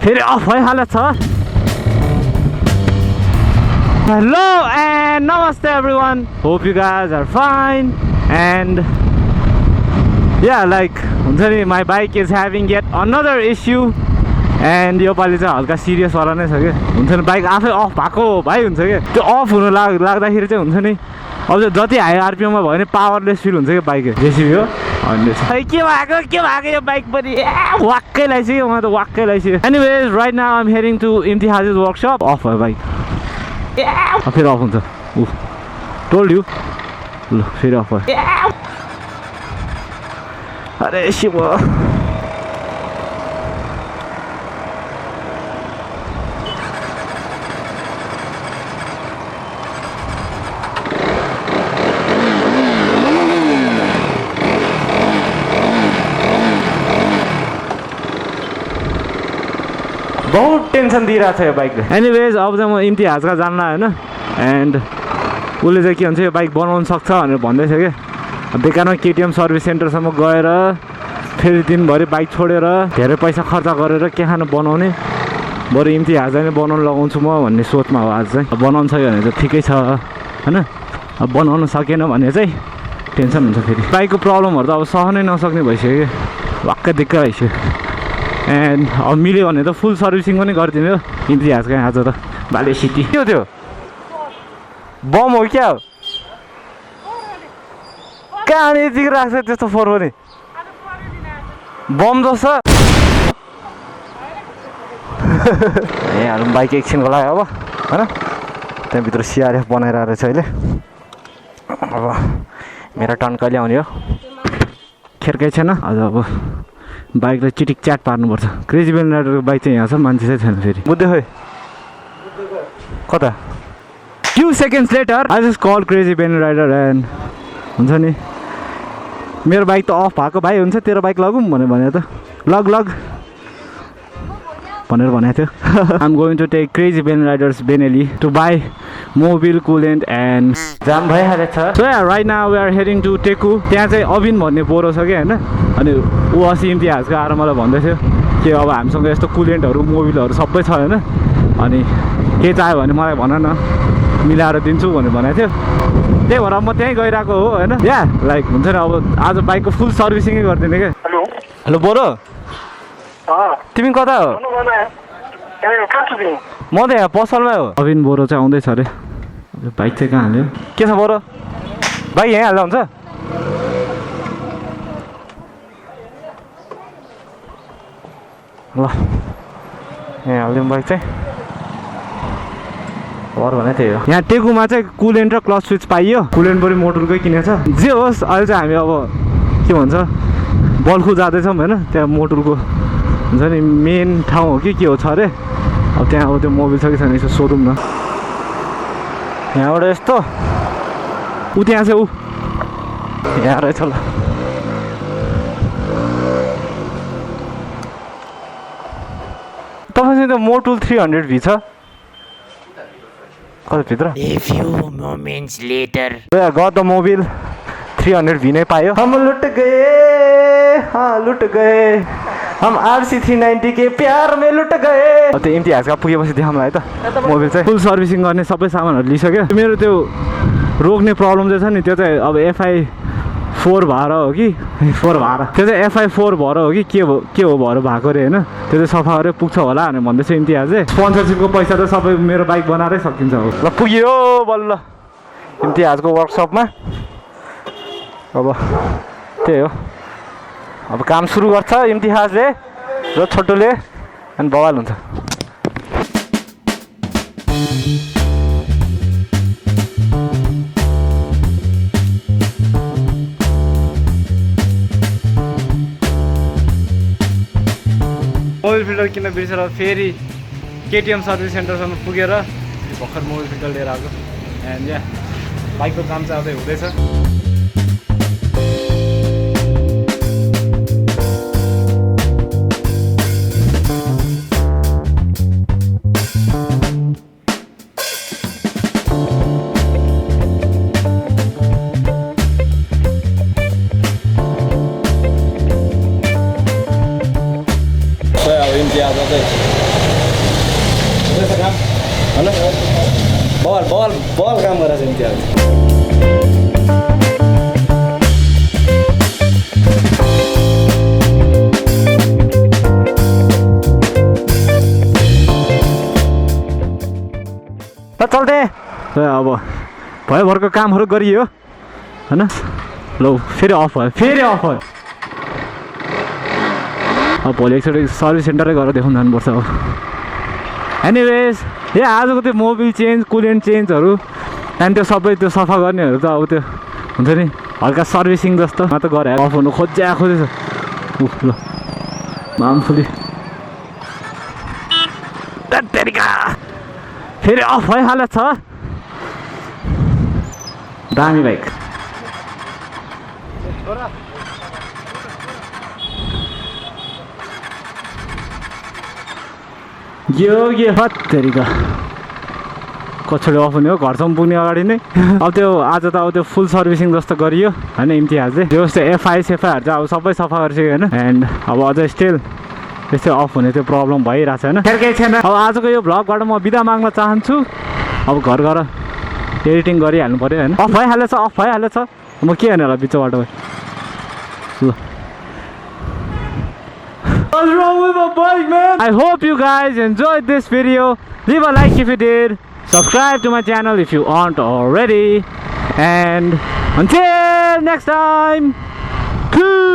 फेरि अफ भइहाल्छ Hello and namaste everyone. Hope you guys are fine and yeah, like my bike is having yet another issue and यो पालि चाहिँ हल्का serious वाला नै छ के हुन्छ नि बाइक आफै अफ भएको भाइ हुन्छ के त्यो अफ हुन लाग्दाखेरि चाहिँ हुन्छ नि अब जति हाई आरपिएम मा भयो नि पावरलेस फिल हुन्छ के बाइक जेसिबी हो अनि के भएको यो बाइक पनि वाक्कै लाइसक्यो म त वाक्कै लाइसक्यो anyways right now I am heading to Imtihaj workshop off भयो बाइक फेरि अफ हुन्छ टोल्ड यु ल फेरि अफ भयो अरे शिव बहुत टेन्सन दिइरहेको छ यो बाइकले एनिवेज अब चाहिँ म इम्तिहाजका जान्न होइन एन्ड उसले चाहिँ के भन्छ यो बाइक बनाउनु सक्छ भनेर भन्दैछ क्या बेकारमा केटिएम सर्भिस सेन्टरसम्म गएर फेरि दिनभरि बाइक छोडेर धेरै पैसा खर्च गरेर के खानु बनाउने बरु इम्तिहाज नै बनाउनु लगाउँछु म भन्ने सोचमा हो आज चाहिँ बनाउनु सक्यो भने चाहिँ ठिकै छ होइन अब बनाउनु सकेन भने चाहिँ टेन्सन हुन्छ फेरि बाइकको प्रब्लमहरू त अब सहनै नसक्ने भइसक्यो कि वाक्कै दिक्क भइसक्यो एन्ड अब मिल्यो भने त फुल सर्भिसिङ पनि गरिदिनु हो इम्तिहाजकै आज त बाले सिटी के हो त्यो बम हो क्या हो कहाँ यतिको राख्छ त्यस्तो फोहोर पनि बम जस्तो ए हालौँ बाइक एकछिनको लागि अब होइन त्यहाँभित्र सिआरएफ बनाइरहेको रहेछ अहिले अब मेरो टर्न कहिले आउने हो खेर्कै छैन अझ अब बाइकलाई चिटिक च्याट पार्नुपर्छ क्रेजी बेन राइडरको बाइक चाहिँ यहाँ छ मान्छे चाहिँ छैन फेरि बुझ्दै खोइ कता few seconds later I just call crazy Ben rider end हुन्छ नि मेरो बाइक त अफ भएको भाइ हुन्छ तेरो बाइक लगौँ भने त लग भनेर भनेको थियो I'm going to take crazy Ben riders Benelli to buy Mobil coolant and jam भइहालेको छ so right now we are heading to Teku त्यहाँ चाहिँ अभिन भन्ने बोरो छ कि होइन अनि ऊ अस्ति इम्तिहाजको आएर मलाई भन्दै थियो कि अब हामीसँग यस्तो कुलेन्टहरू मोबिलहरू सबै छ होइन अनि के चाहियो भने मलाई भन न मिलाएर दिन्छु भनेर भनेको थियो त्यही भएर म त्यहीँ गइरहेको हो होइन या लाइक हुन्छ नि अब आज बाइकको फुल सर्भिसिङै गरिदिने क्या हेलो बोरो तिमी कता हो म त यहाँ पसलमै हो अभिन बोरो चाहिँ आउँदैछ अरे बाइक चाहिँ कहाँ हाल्यो के छ बोरो बाइक यहीँ हाल्दा हुन्छ ल यहाँ हालिदिउँ बाइक चाहिँ भने त्यही हो यहाँ टेकुमा चाहिँ कुलेन्ट र क्लच स्विच पाइयो कुलेन्ट पनि मोटुलकै किनेको छ जे होस् अहिले चाहिँ हामी अब के भन्छ बल्खु जाँदैछौँ होइन त्यहाँ मोटुलको हुन्छ नि मेन ठाउँ हो कि के हो छ अरे अब त्यहाँ अब त्यो मोबिल छ कि छैन यसो सोधौँ न यहाँबाट यस्तो ऊ त्यहाँ चाहिँ ऊ यहाँ रहेछ ल तपाईँसँग त्यो मोटुल 300 भी छ कताभित्र गत द मोबिल 300 भी नै पायो हम लुट गए हाँ लुट गए हम RC 390 के प्यार में लुट गए अब त्यो इम्तिहाजका पुगेपछि देखाउँला है त मोबिल चाहिँ फुल सर्भिसिङ गर्ने सबै सामानहरू लिइसक्यो मेरो त्यो रोक्ने प्रब्लम चाहिँ छ नि त्यो चाहिँ अब FI4 भएर हो कि 4 भएर त्यो चाहिँ FI4 भएर हो कि के हो भएर भएको अरे होइन त्यो चाहिँ सफा गरेर पुग्छ होला भनेर भन्दैछ इम्तिहाज चाहिँ स्पोन्सरसिपको पैसा त सबै मेरो बाइक बनाएरै सकिन्छ हो ल पुग्यो बल्ल इम्तिहाजको वर्कसपमा अब त्यही हो अब काम सुरु गर्छ इम्तिहाजले र छोटोले अनि बवाल हुन्छ मोबिल फिल्टर किन बिर्सेर फेरि केटिएम सर्भिस सेन्टरसम्म पुगेर भर्खर मोबिल फिल्टर लिएर आएको एन्ड या बाइकको काम चाहिँ अझै हुँदैछ इम्तिहाज बल काम गरेर चाहिँ त्यहाँ ल चल्दे अब भयो भरको कामहरू गरियो हैन ल फेरि अफ भयो अब भोलि एकचोटि सर्भिस सेन्टरै गएर देखाउन जानुपर्छ अब एनिवेज यहाँ आजको त्यो मोबिल चेन्ज कुलेन्ट चेन्जहरू त्यहाँदेखि त्यो सबै त्यो सफा गर्नेहरू त अब त्यो हुन्छ नि हल्का सर्भिसिङ जस्तो म त गरेँ अफ हुनु खोजेछ ल मामफुली फेरि अफ भइहालेको छ दामी बाइक यो हत्तेरिका कछोडे अफ हुने हो घरसम्म पुग्ने अगाडि नै अब त्यो आज त अब त्यो फुल सर्भिसिङ जस्तो गरियो होइन इम्तिहाजले त्यो जस्तो एफआईहरू चाहिँ अब सबै सफा गरिसक्यो होइन एन्ड अब अझ स्टिल त्यस्तै अफ हुने त्यो प्रब्लम भइरहेछ होइन फेरि केही छैन अब आजको यो भ्लगबाट म बिदा माग्न चाहन्छु अब घर गएर एडिटिङ गरिहाल्नु पऱ्यो होइन अफ भइहालेछ म के गर्ने होला बिचबाट ल What's wrong with my bike, man? I hope you guys enjoyed this video. Leave a like if you did. Subscribe to my channel if you aren't already. And until next time, peace!